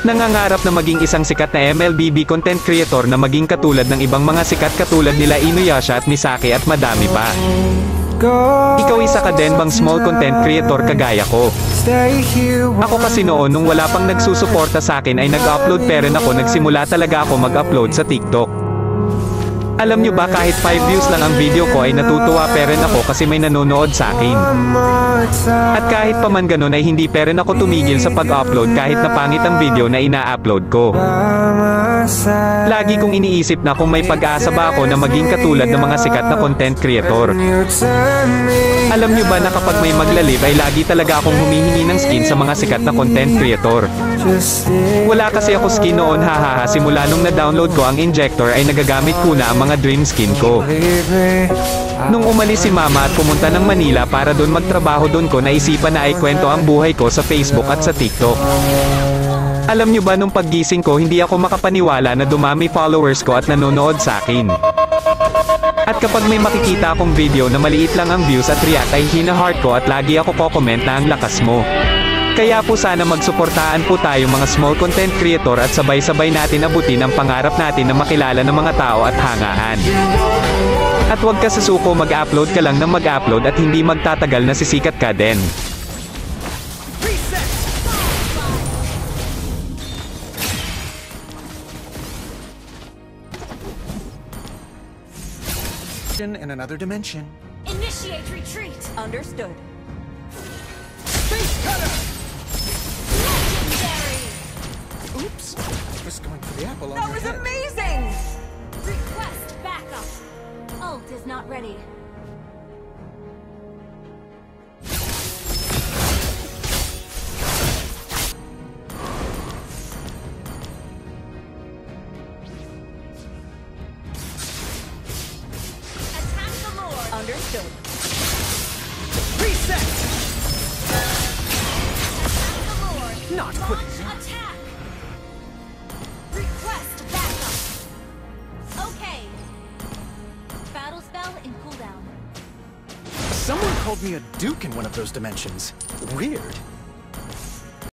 Nangangarap na maging isang sikat na MLBB content creator na maging katulad ng ibang mga sikat katulad nila Inuyasha at Misaki at madami pa. Ikaw isa ka din bang small content creator kagaya ko? Ako kasi noon nung wala pang nagsusuporta sa akin ay nag-upload pero ako nagsimula talaga ako mag-upload sa TikTok. Alam nyo ba kahit 5 views lang ang video ko ay natutuwa pa rin ako kasi may nanonood sa akin. At kahit pa man ganun ay hindi pa rin ako tumigil sa pag-upload kahit na pangit ang video na ina-upload ko. Lagi kong iniisip na kung may pag-asa ba ako na maging katulad ng mga sikat na content creator. Alam nyo ba na kapag may magla-live ay lagi talaga akong humihingi ng skin sa mga sikat na content creator. Wala kasi ako skin noon hahaha simula nung na-download ko ang injector ay nagagamit ko na ang mga dream skin ko. Nung umalis si mama at pumunta ng Manila para doon magtrabaho doon ko naisipan na ay kwento ang buhay ko sa Facebook at sa TikTok. Alam nyo ba nung paggising ko hindi ako makapaniwala na dumami followers ko at nanonood sa akin. At kapag may makikita akong video na maliit lang ang views at react ay hina-heart ko at lagi ako ko-comment na ang lakas mo. Kaya po sana magsuportaan po tayo mga small content creator at sabay-sabay natin abutin ang pangarap natin na makilala ng mga tao at hangaan. At huwag ka sasuko mag-upload ka lang ng mag-upload at hindi magtatagal na sisikat ka din. In another dimension. Initiate retreat. Understood. Face cutter! Legendary. Oops. I was going for the apple on That your was head. amazing! Request backup. Ult is not ready. Attack the Lord. Understood. Reset! Attack the Lord. Not Launch quitting. attack. Request backup. Okay. Battle spell in cooldown. Someone called me a duke in one of those dimensions. Weird.